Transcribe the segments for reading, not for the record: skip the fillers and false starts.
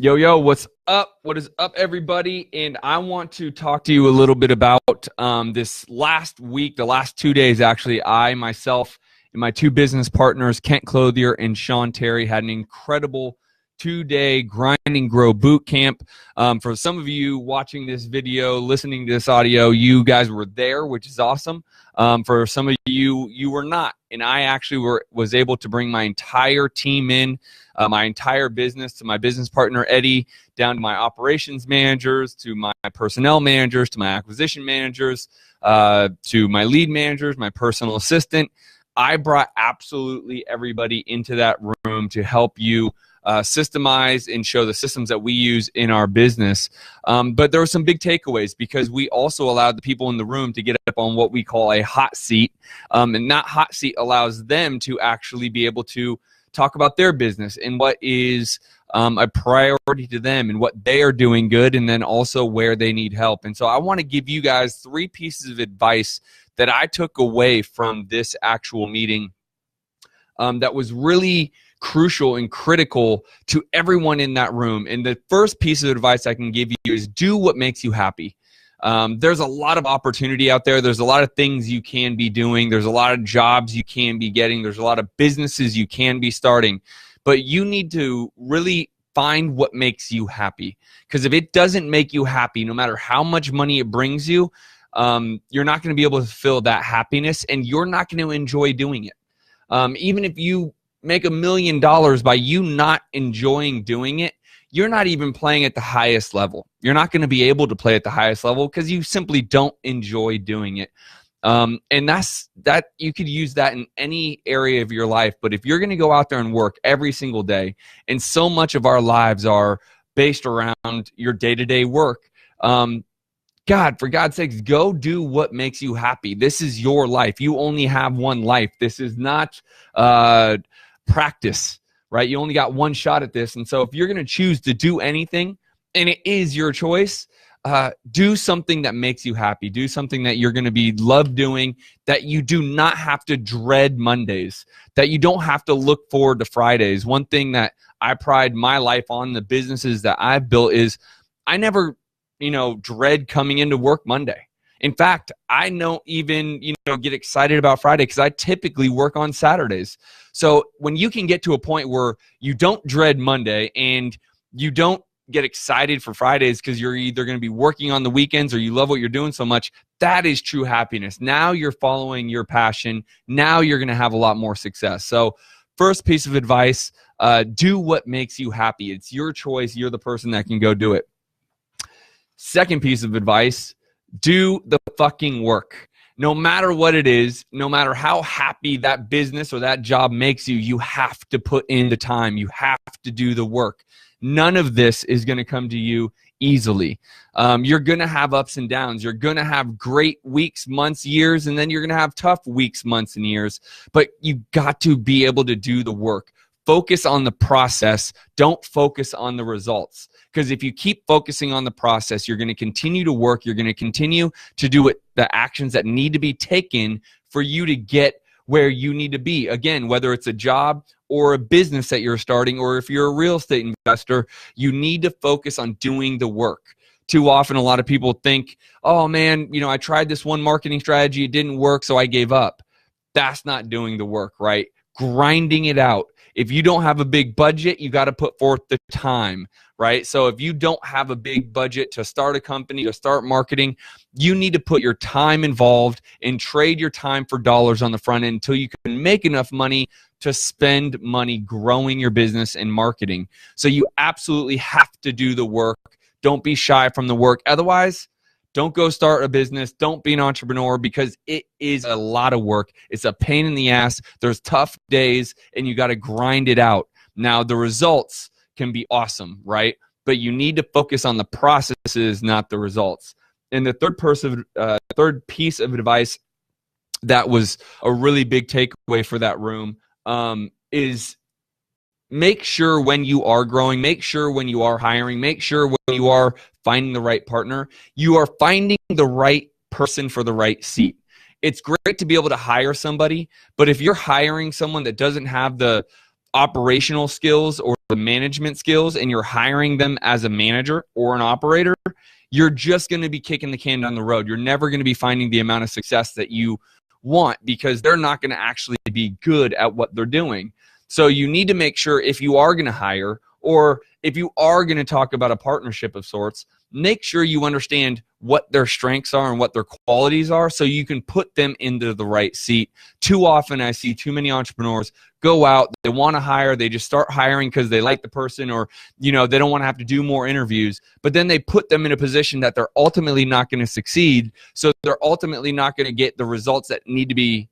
Yo, yo, what's up? What is up, everybody? And I want to talk to you a little bit about this last week, the last 2 days, actually. I, myself, and my two business partners, Kent Clothier and Sean Terry, had an incredible 2-day grind and grow boot camp. For some of you watching this video, listening to this audio, you guys were there, which is awesome. For some of you, you were not. And I actually was able to bring my entire team in, my entire business, to my business partner, Eddie, down to my operations managers, to my personnel managers, to my acquisition managers, to my lead managers, my personal assistant. I brought absolutely everybody into that room to help you systemize and show the systems that we use in our business. But there were some big takeaways because we also allowed the people in the room to get up on what we call a hot seat. And that hot seat allows them to actually be able to talk about their business and what is a priority to them and what they are doing good, and then also where they need help. And so I want to give you guys 3 pieces of advice that I took away from this actual meeting that was really crucial and critical to everyone in that room. And the first piece of advice I can give you is do what makes you happy. There's a lot of opportunity out there. There's a lot of things you can be doing. There's a lot of jobs you can be getting. There's a lot of businesses you can be starting. But you need to really find what makes you happy. Because if it doesn't make you happy, no matter how much money it brings you, you're not going to be able to feel that happiness, and you're not going to enjoy doing it. Even if you make $1 million by you not enjoying doing it, you're not even playing at the highest level. You're not going to be able to play at the highest level because you simply don't enjoy doing it. And that you could use that in any area of your life. But if you're going to go out there and work every single day, and so much of our lives are based around your day-to-day work, God, for God's sakes, go do what makes you happy. This is your life. You only have one life. This is not practice, right? You only got one shot at this. And so if you're going to choose to do anything, and it is your choice, do something that makes you happy. Do something that you're going to be love doing, that you do not have to dread Mondays, that you don't have to look forward to Fridays. One thing that I pride my life on, the businesses that I've built, is I never dread coming into work Monday. In fact, I don't even, get excited about Friday because I typically work on Saturdays. So when you can get to a point where you don't dread Monday and you don't get excited for Fridays because you're either going to be working on the weekends or you love what you're doing so much, that is true happiness. Now you're following your passion. Now you're going to have a lot more success. So first piece of advice, do what makes you happy. It's your choice. You're the person that can go do it. Second piece of advice, do the fucking work. No matter what it is, no matter how happy that business or that job makes you, you have to put in the time. You have to do the work. None of this is going to come to you easily. You're going to have ups and downs. You're going to have great weeks, months, years, and then you're going to have tough weeks, months, and years. But you got to be able to do the work. Focus on the process. Don't focus on the results. Because if you keep focusing on the process, you're going to continue to work. You're going to continue to do the actions that need to be taken for you to get where you need to be. Again, whether it's a job or a business that you're starting, or if you're a real estate investor, you need to focus on doing the work. Too often, a lot of people think, oh man, I tried this one marketing strategy. It didn't work, so I gave up. That's not doing the work, right? Grinding it out. If you don't have a big budget, you got to put forth the time, right? So if you don't have a big budget to start a company, to start marketing, you need to put your time involved and trade your time for dollars on the front end until you can make enough money to spend money growing your business and marketing. So you absolutely have to do the work. Don't be shy from the work. Otherwise, don't go start a business. Don't be an entrepreneur, because it is a lot of work. It's a pain in the ass. There's tough days, and you got to grind it out. Now, the results can be awesome, right? But you need to focus on the processes, not the results. And the third piece of advice that was a really big takeaway for that room is make sure when you are growing, make sure when you are hiring, make sure when you are finding the right partner, you are finding the right person for the right seat. It's great to be able to hire somebody, but if you're hiring someone that doesn't have the operational skills or the management skills and you're hiring them as a manager or an operator, you're just going to be kicking the can down the road. You're never going to be finding the amount of success that you want because they're not going to actually be good at what they're doing. So you need to make sure if you are going to hire or if you are going to talk about a partnership of sorts, make sure you understand what their strengths are and what their qualities are so you can put them into the right seat. Too often I see too many entrepreneurs go out, they want to hire, they just start hiring because they like the person or, you know, they don't want to have to do more interviews, but then they put them in a position that they're ultimately not going to succeed. So they're ultimately not going to get the results that need to be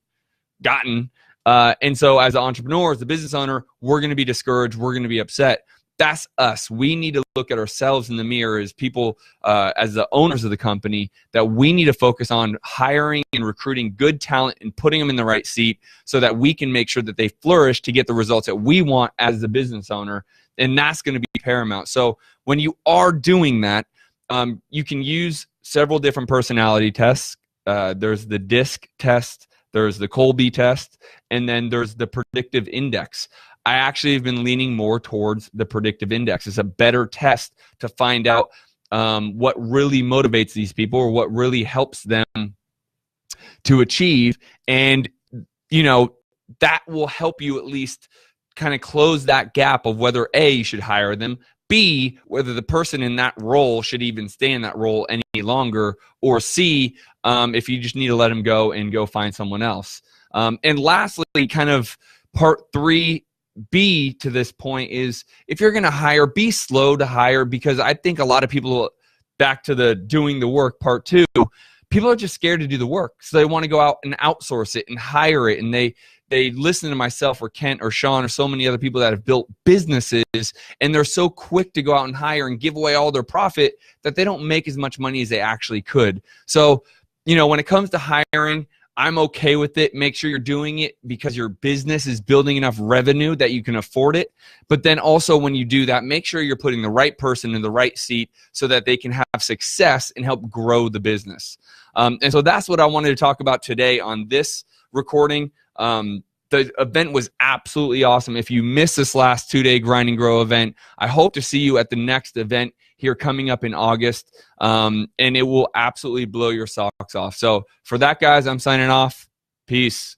gotten. And so as an entrepreneur, as a business owner, we're going to be discouraged. We're going to be upset. That's us. We need to look at ourselves in the mirror as people, as the owners of the company, that we need to focus on hiring and recruiting good talent and putting them in the right seat so that we can make sure that they flourish to get the results that we want as the business owner. And that's going to be paramount. So when you are doing that, you can use several different personality tests. There's the DISC test, there's the Colby test, and then there's the predictive index. I actually have been leaning more towards the predictive index. It's a better test to find out what really motivates these people or what really helps them to achieve. And, you know, that will help you at least kind of close that gap of whether A, you should hire them, B, whether the person in that role should even stay in that role any longer, or C, if you just need to let them go and go find someone else. And lastly, kind of part 3B to this point is if you're going to hire, be slow to hire, because I think a lot of people, back to the doing the work part 2, people are just scared to do the work. So they want to go out and outsource it and hire it. And they listen to myself or Kent or Sean or so many other people that have built businesses, and they're so quick to go out and hire and give away all their profit that they don't make as much money as they actually could. So, you know, when it comes to hiring, I'm okay with it. Make sure you're doing it because your business is building enough revenue that you can afford it. But then also when you do that, make sure you're putting the right person in the right seat so that they can have success and help grow the business. And so that's what I wanted to talk about today on this recording. The event was absolutely awesome. If you missed this last 2-day Grind and Grow event, I hope to see you at the next event here coming up in August, and it will absolutely blow your socks off. So for that, guys, I'm signing off. Peace.